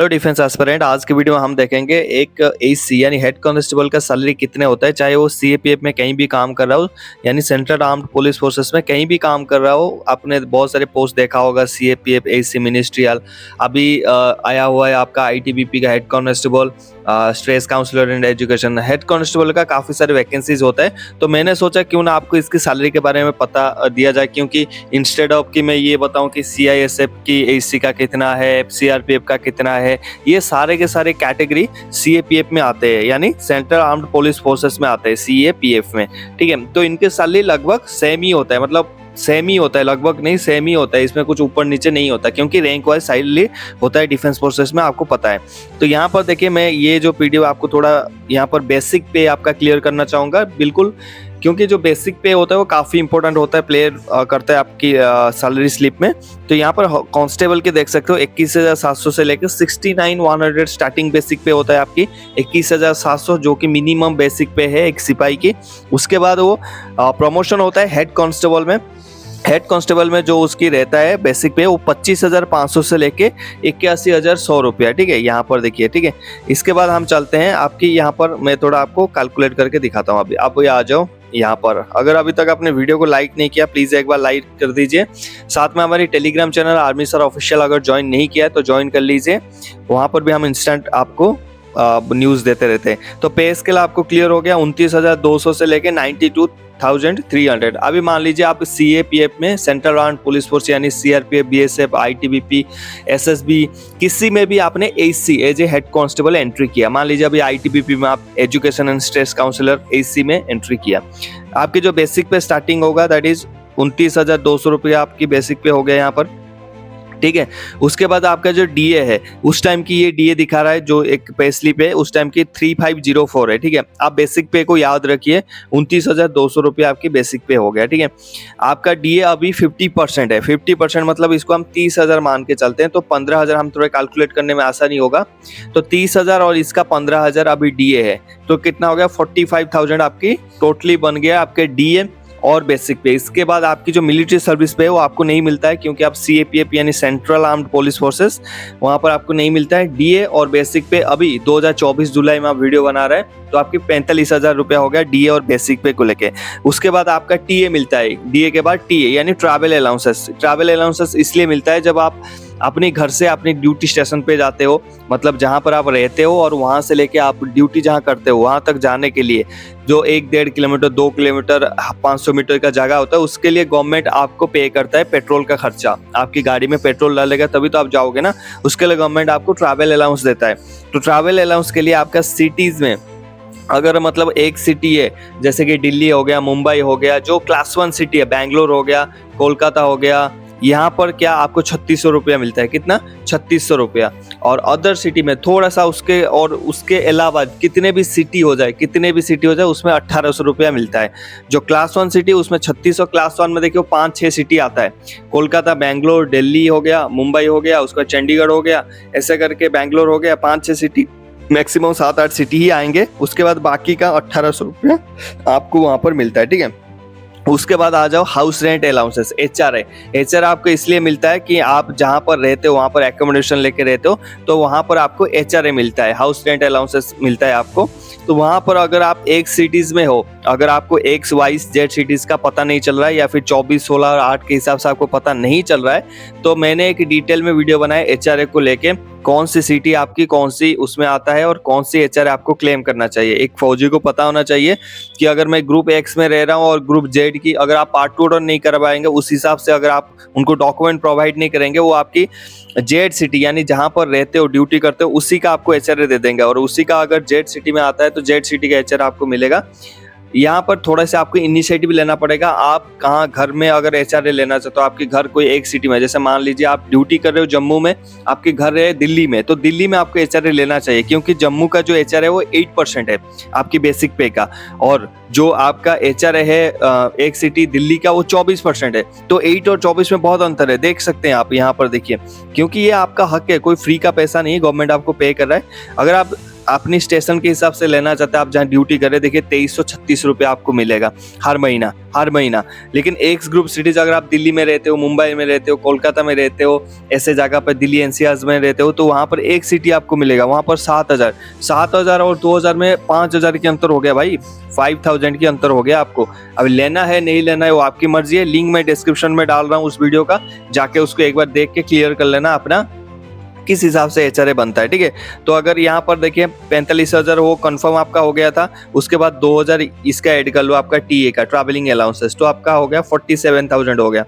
Hello defence aspirant, आज की video में हम देखेंगे एक एसी यानी हेड कांस्टेबल का सैलरी कितने होता है, चाहे वो सीएपीएफ में कहीं भी काम कर रहा हो यानी सेंट्रल आर्म्ड पुलिस फोर्सेस में कहीं भी काम कर रहा हो। आपने बहुत सारे पोस्ट देखा होगा, सीएपीएफ, एसी, मिनिस्ट्रियल। अभी आया हुआ है आपका आईटीबीपी का head constable, stress counsellor in education. Head constable का काफ़ी सारे वैकेंसीज होता है, तो मैंने सोचा क्यों ना आपको इसकी सैलरी के बारे में पता दिया जाए, क्योंकि इंस्टेड ऑफ कि मैं ये बताऊं कि सीआईएसएफ की एसी का कितना है, सीआरपीएफ का कितना है, ये सारे के सारे कैटेगरी सीएपीएफ में आते हैं, यानी सेंट्रल आर्म्ड पुलिस फोर्सेस में आते हैं सीएपीएफ में। ठीक है, तो इनके सैलरी लगभग सेम ही होता है, मतलब सेम ही होता है, लगभग नहीं सेम ही होता है, इसमें कुछ ऊपर नीचे नहीं होता, क्योंकि रैंक वाइज सैलरी होता है डिफेंस फोर्सेस में, आपको पता है। तो यहाँ पर देखिए, मैं ये जो पीडीएफ आपको थोड़ा यहाँ पर बेसिक पे आपका क्लियर करना चाहूँगा, बिल्कुल, क्योंकि जो बेसिक पे होता है वो काफ़ी इंपॉर्टेंट होता है, प्लेयर करता है आपकी सैलरी स्लिप में। तो यहाँ पर कांस्टेबल के देख सकते हो 21,700 से लेकर 69,100 स्टार्टिंग बेसिक पे होता है आपकी 21,700, जो कि मिनिमम बेसिक पे है एक सिपाही की। उसके बाद वो प्रमोशन होता है हेड कांस्टेबल में। हेड कांस्टेबल में जो उसकी रहता है बेसिक पे, वो 25,500 से लेके 81,100 रुपया। ठीक है, यहाँ पर देखिए। ठीक है, इसके बाद हम चलते हैं आपकी, यहाँ पर मैं थोड़ा आपको कैलकुलेट करके दिखाता हूँ। अभी आप ये आ जाओ यहाँ पर। अगर अभी तक आपने वीडियो को लाइक नहीं किया, प्लीज एक बार लाइक कर दीजिए। साथ में हमारी Telegram channel army sir official अगर ज्वाइन नहीं किया है तो ज्वाइन कर लीजिए, वहाँ पर भी हम इंस्टेंट आपको न्यूज़ देते रहते हैं। तो पे स्केल आपको क्लियर हो गया, 29,200 से लेके 92,300। अभी मान लीजिए आप सीएपीएफ में, सेंट्रल आर्म्ड पुलिस फोर्स यानी सीआरपीएफ, बीएसएफ, आईटीबीपी, एसएसबी, किसी में भी आपने एसी as a head constable entry किया। मान लीजिए अभी आईटीबीपी में आप एजुकेशन एंड स्ट्रेस काउंसलर एसी में एंट्री किया, आपकी जो बेसिक पे स्टार्टिंग होगा दैट इज 29,200 रुपया आपकी बेसिक पे हो गया यहाँ पर। ठीक है, उसके बाद आपका जो डीए है, उस टाइम की ये डीए दिखा रहा है जो एक पे स्लिप है, उस टाइम की 3504 है। ठीक है, आप बेसिक पे को याद रखिए, 29,200 रुपया आपकी बेसिक पे हो गया। ठीक है, आपका डीए अभी 50% है। 50% मतलब इसको हम 30,000 मान के चलते हैं, तो 15,000 हम थोड़ा कैलकुलेट करने में आसानी होगा। तो 30,000 और इसका 15,000 अभी डीए है, तो कितना हो गया, 45,000 आपकी टोटली बन गया आपके डीए और बेसिक पे। इसके बाद आपकी जो मिलिट्री सर्विस पे है वो आपको नहीं मिलता है, क्योंकि आप सीएपीएफ यानी सेंट्रल आर्म्ड पुलिस फोर्सेस, वहां पर आपको नहीं मिलता है डीए और बेसिक पे। अभी 2024 जुलाई में आप वीडियो बना रहे हैं, तो आपकी 45,000 रुपया हो गया डीए और बेसिक पे को लेके। उसके बाद आपका टीए मिलता है, डीए के बाद टीए यानी ट्रैवल अलाउंसेस। ट्रैवल अलाउंसेस इसलिए मिलता है जब आप अपने घर से अपनी ड्यूटी स्टेशन पे जाते हो, मतलब जहाँ पर आप रहते हो, और वहाँ से लेके आप ड्यूटी जहाँ करते हो वहाँ तक जाने के लिए जो 1-1.5 किलोमीटर, 2 किलोमीटर, 500 मीटर का जगह होता है, उसके लिए गवर्नमेंट आपको पे करता है पेट्रोल का खर्चा। आपकी गाड़ी में पेट्रोल डालेगा तभी तो आप जाओगे ना, उसके लिए गवर्नमेंट आपको ट्रैवल अलाउंस देता है। तो ट्रैवल अलाउंस के लिए आपका सिटीज़ में, अगर मतलब एक सिटी है जैसे कि दिल्ली हो गया, मुंबई हो गया, जो क्लास 1 सिटी है, बैंगलोर हो गया, कोलकाता हो गया, यहाँ पर क्या आपको 3,600 रुपया मिलता है। कितना? 3,600 रुपया। और अदर सिटी में थोड़ा सा उसके, और उसके अलावा कितने भी सिटी हो जाए उसमें 1,800 रुपया मिलता है। जो क्लास 1 सिटी उसमें 3,600, क्लास 1 में देखियो 5-6 सिटी आता है, कोलकाता, बैंगलोर, दिल्ली हो गया, मुंबई हो गया, उसका चंडीगढ़ हो गया, ऐसे करके बैंगलोर हो गया, 5-6 सिटी, मैक्सिमम 7-8 सिटी ही आएंगे। उसके बाद बाकी का 1,800 रुपया आपको वहाँ पर मिलता है। ठीक है, उसके बाद आ जाओ house rent allowances, HRA. HRA आपको इसलिए मिलता है कि आप जहाँ पर रहते हो वहाँ पर एकोमोडेशन लेके रहते हो, तो वहाँ पर आपको एचआरए मिलता है, हाउस रेंट अलाउंसेस मिलता है आपको। तो वहाँ पर अगर आप एक सिटीज़ में हो, अगर आपको एक्स वाई जेड सिटीज़ का पता नहीं चल रहा है, या फिर 24, 16 और 8 के हिसाब से आपको पता नहीं चल रहा है, तो मैंने एक डिटेल में वीडियो बनाया एचआरए को लेके, कौन सी सिटी आपकी कौन सी उसमें आता है और कौन सी एचआरए आपको क्लेम करना चाहिए। एक फौजी को पता होना चाहिए कि अगर मैं ग्रुप एक्स में रह रहा हूँ और ग्रुप जेड की अगर आप पार्ट 2 नहीं करवाएंगे, उस हिसाब से अगर आप उनको डॉक्यूमेंट प्रोवाइड नहीं करेंगे, वो आपकी जेड सिटी यानी जहाँ पर रहते हो, ड्यूटी करते हो, उसी का आपको एचआरए दे देंगे। और उसी का अगर जेड सिटी में आता है तो जेड सिटी का एचआरए आपको मिलेगा। यहाँ पर थोड़ा सा आपको इनिशिएटिव लेना पड़ेगा। आप कहाँ घर में अगर एचआरए लेना चाहते हो, आपके घर कोई एक सिटी में, जैसे मान लीजिए आप ड्यूटी कर रहे हो जम्मू में, आपके घर है दिल्ली में, तो दिल्ली में आपको एचआरए लेना चाहिए, क्योंकि जम्मू का जो एचआरए है वो 8% है आपकी बेसिक पे का, और जो आपका एचआरए है एक सिटी दिल्ली का वो 24% है। तो 8 और 24 में बहुत अंतर है, देख सकते हैं आप यहाँ पर देखिए, क्योंकि ये आपका हक है, कोई फ्री का पैसा नहीं है, गवर्नमेंट आपको पे कर रहा है। अगर आप अपनी स्टेशन के हिसाब से लेना चाहते हैं, आप जहाँ ड्यूटी करें, देखिए 2336 रुपये आपको मिलेगा हर महीना। लेकिन एक्स ग्रुप सिटीज, अगर आप दिल्ली में रहते हो, मुंबई में रहते हो, कोलकाता में रहते हो, ऐसे जगह पर दिल्ली एनसीआर में रहते हो, तो वहाँ पर एक सिटी आपको मिलेगा, वहाँ पर 7,000 और 2,000 में 5,000 के अंतर हो गया भाई, 5,000 की अंतर हो गया आपको। अब लेना है नहीं लेना है वो आपकी मर्जी है। लिंक मैं डिस्क्रिप्शन में डाल रहा हूँ उस वीडियो का, जाके उसको एक बार देख के क्लियर कर लेना अपना किस हिसाब से एचआरए बनता है, ठीक है। तो अगर यहाँ पर देखिए 45,000 वो कंफर्म आपका हो गया था, उसके बाद 2,000 इसका ऐड कर लो आपका टीए का, ट्रैवलिंग अलाउंसेस, तो आपका हो गया 47,000 हो गया।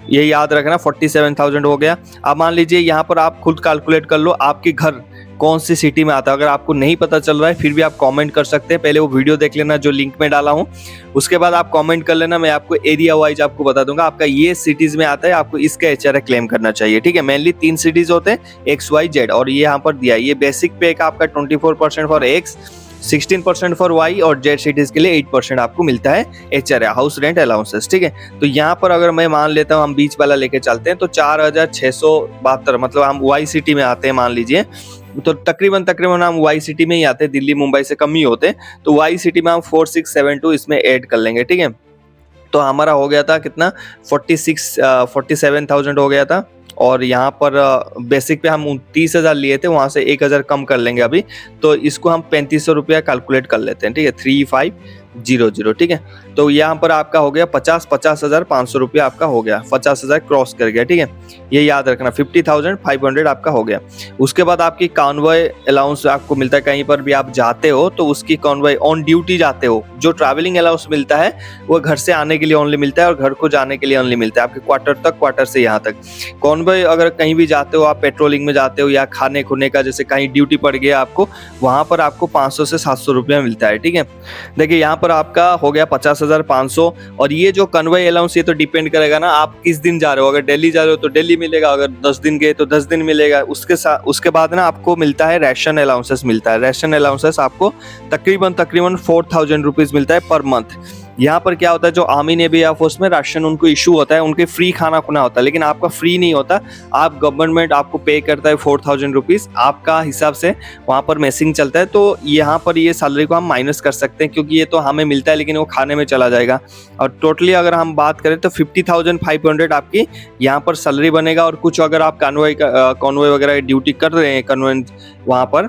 ये याद रखना 47,000 हो गया। अब मान लीजिए यहाँ पर आप खुद कैलकुलेट कर लो आपके घर कौन सी सिटी में आता है। अगर आपको नहीं पता चल रहा है फिर भी आप कमेंट कर सकते हैं, पहले वो वीडियो देख लेना जो लिंक में डाला हूँ, उसके बाद आप कमेंट कर लेना, मैं आपको एरिया वाइज आपको बता दूंगा आपका ये सिटीज में आता है, आपको इसका एचआरए क्लेम करना चाहिए, ठीक है। मेनली 3 सिटीज होते हैं, XYZ, और ये यहाँ पर दिया है, ये बेसिक पे का आपका 24% फॉर X, 16% फॉर Y, और Z सिटीज के लिए 8% आपको मिलता है एचआरए, हाउस रेंट अलाउंसेस, ठीक है। तो यहाँ पर अगर मैं मान लेता हूँ हम बीच वाला लेके चलते हैं, तो 4,672, मतलब हम Y सिटी में आते हैं मान लीजिए, तो तकरीबन हम वाई सिटी में ही आते हैं, दिल्ली मुंबई से कम ही होते हैं, तो वाई सिटी में हम 4672 इसमें ऐड कर लेंगे, ठीक है। तो हमारा हो गया था कितना 47,000 हो गया था, और यहाँ पर बेसिक पे हम 30,000 लिए थे, वहाँ से 1,000 कम कर लेंगे अभी, तो इसको हम 3500 रुपया कैलकुलेट कर लेते हैं, ठीक है, 3500, ठीक है। तो यहाँ पर आपका हो गया 50,500 रुपया आपका हो गया, 50,000 क्रॉस कर गया, ठीक है, ये याद रखना, 50,500 आपका हो गया। उसके बाद आपकी कॉन्वॉय अलाउंस आपको मिलता है, कहीं पर भी आप जाते हो तो उसकी कॉन्वॉय, ऑन ड्यूटी जाते हो, जो ट्रैवलिंग अलाउंस मिलता है वो घर से आने के लिए ओनली मिलता है और घर को जाने के लिए ओनली मिलता है, आपके क्वार्टर तक, क्वार्टर से यहाँ तक। कॉन्वॉय अगर कहीं भी जाते हो, आप पेट्रोलिंग में जाते हो या खाने खुने का, जैसे कहीं ड्यूटी पड़ गया आपको, वहाँ पर आपको 500 से 700 रुपया मिलता है, ठीक है। देखिए यहाँ पर आपका हो गया 50,500, और ये जो कन्वे अलाउंस ये तो डिपेंड करेगा ना आप किस दिन जा रहे हो, अगर दिल्ली जा रहे हो तो दिल्ली मिलेगा, अगर 10 दिन गए तो 10 दिन मिलेगा। उसके बाद ना आपको मिलता है रेशन अलाउंसेस मिलता है, रेशन अलाउंसेस आपको तकरीबन 4,000 रुपीज मिलता है पर मंथ। यहाँ पर क्या होता है, जो आर्मी नेवी एयर फोर्स में राशन उनको इशू होता है, उनके फ्री खाना खुना होता है, लेकिन आपका फ्री नहीं होता, आप गवर्नमेंट आपको पे करता है 4,000 रुपीज़ आपका हिसाब से, वहाँ पर मेसिंग चलता है। तो यहाँ पर ये सैलरी को हम माइनस कर सकते हैं, क्योंकि ये तो हमें मिलता है लेकिन वो खाने में चला जाएगा। और टोटली अगर हम बात करें तो 50,500 आपकी यहाँ पर सैलरी बनेगा। और कुछ अगर आप कॉन्वॉय वगैरह ड्यूटी कर रहे हैं कन्वेंट वहाँ पर,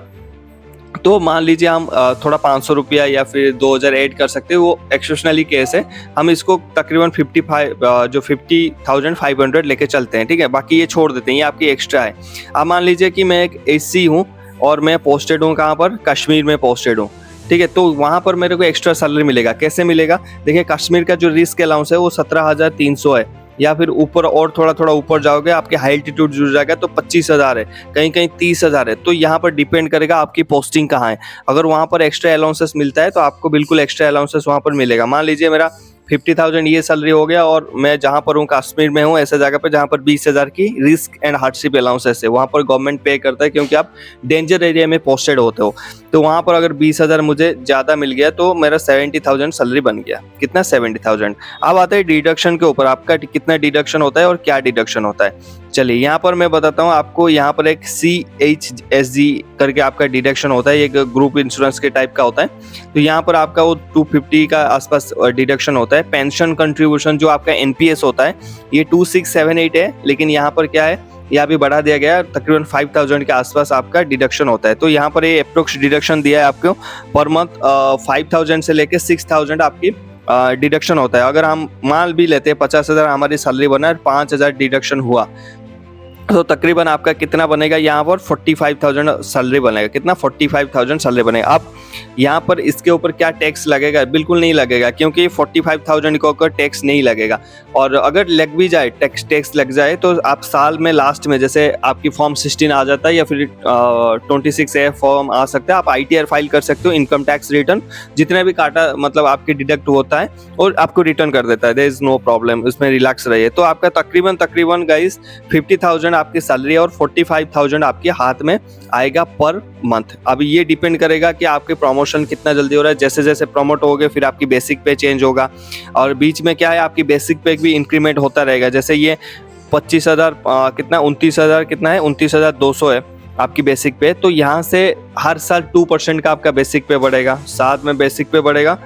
तो मान लीजिए हम थोड़ा 500 रुपया या फिर 2,000 ऐड कर सकते हैं, वो एक्सेप्शनली केस है, हम इसको तकरीबन 50,500 लेके चलते हैं, ठीक है। बाकी ये छोड़ देते हैं, ये आपकी एक्स्ट्रा है। अब मान लीजिए कि मैं एक एससी हूँ और मैं पोस्टेड हूँ कहाँ पर, कश्मीर में पोस्टेड हूँ, ठीक है, तो वहाँ पर मेरे को एक्स्ट्रा सैलरी मिलेगा। कैसे मिलेगा, देखिए कश्मीर का जो रिस्क अलाउंस है वो 17,300 है, या फिर ऊपर और थोड़ा ऊपर जाओगे आपके हाई एल्टीट्यूड जुड़ जाएगा तो 25,000 है, कहीं 30,000 है। तो यहाँ पर डिपेंड करेगा आपकी पोस्टिंग कहाँ है। अगर वहाँ पर एक्स्ट्रा अलाउंसेस मिलता है तो आपको बिल्कुल एक्स्ट्रा अलाउंसेस वहाँ पर मिलेगा। मान लीजिए मेरा 50,000 ये सैलरी हो गया, और मैं जहाँ पर हूँ कश्मीर में हूँ, ऐसे जगह पर जहाँ पर 20,000 की रिस्क एंड हार्डशिप अलाउंसेस है, वहाँ पर गवर्नमेंट पे करता है, क्योंकि आप डेंजर एरिया में पोस्टेड होते हो। तो वहाँ पर अगर 20,000 मुझे ज़्यादा मिल गया तो मेरा 70,000 सैलरी बन गया। कितना, 70,000। अब आता है डिडक्शन के ऊपर, आपका कितना डिडक्शन होता है और क्या डिडक्शन होता है। चलिए यहाँ पर मैं बताता हूँ आपको। यहाँ पर एक CHSG करके आपका डिडक्शन होता है, एक ग्रुप इंश्योरेंस के टाइप का होता है। तो यहाँ पर आपका वो 250 का आसपास डिडक्शन होता है। पेंशन कंट्रीब्यूशन जो आपका NPS होता है ये 2678 है, लेकिन यहाँ पर क्या है, ये अभी बढ़ा दिया गया, तकरीबन 5,000 के आसपास आपका डिडक्शन होता है। तो यहाँ पर ये अप्रोक्स डिडक्शन दिया है आपको पर मंथ 5,000 से लेके 6,000 आपकी डिडक्शन होता है। अगर हम मान भी लेते हैं 50,000 हमारी सैलरी बना है, 5,000 डिडक्शन हुआ, तो तकरीबन आपका कितना बनेगा, यहाँ पर 45,000 सैलरी बनेगा। कितना, 45,000 सैलरी बनेगा। अब यहाँ पर इसके ऊपर क्या टैक्स लगेगा, बिल्कुल नहीं लगेगा, क्योंकि 45,000 के ऊपर टैक्स नहीं लगेगा। और अगर लग भी जाए टैक्स लग जाए तो आप साल में लास्ट में, जैसे आपकी फॉर्म 16 आ जाता है या फिर 26A फॉर्म आ सकता है, आप ITR फाइल कर सकते हो, इनकम टैक्स रिटर्न, जितने भी काटा मतलब आपके डिडक्ट होता है और आपको रिटर्न कर देता है। देयर इज नो प्रॉब्लम, उसमें रिलैक्स रहिए। तो आपका तकरीबन गाइस 50,000 आपकी सैलरी और 45,000 आपके हाथ में आएगा पर मंथ। अब ये डिपेंड करेगा कि आपके प्रमोशन कितना जल्दी हो रहा है। जैसे जैसे प्रमोट होगे फिर आपकी बेसिक पे चेंज होगा, और बीच में क्या है, आपकी बेसिक पे भी इंक्रीमेंट होता रहेगा। जैसे ये 25,000 कितना 29,000 कितना है, 29,200 है, आपकी बेसिक पे, तो यहाँ से हर साल 2% का आपका बेसिक पे बढ़ेगा, साथ में बेसिक पे बढ़ेगा।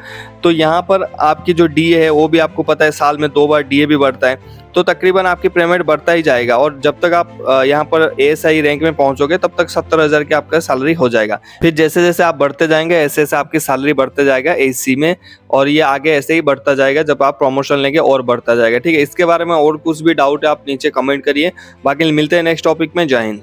तो यहाँ पर आपकी जो डीए है वो भी आपको पता है साल में 2 बार डीए भी बढ़ता है, तो तकरीबन आपकी पेमेंट बढ़ता ही जाएगा। और जब तक आप यहाँ पर एएसआई रैंक में पहुंचोगे तब तक 70,000 की आपका सैलरी हो जाएगा। फिर जैसे जैसे आप बढ़ते जाएंगे ऐसे ऐसे आपकी सैलरी बढ़ते जाएगा एसी में, और ये आगे ऐसे ही बढ़ता जाएगा, जब आप प्रमोशन लेंगे और बढ़ता जाएगा। ठीक है, इसके बारे में और कुछ भी डाउट है आप नीचे कमेंट करिए। बाकी मिलते हैं नेक्स्ट टॉपिक में। जय हिंद।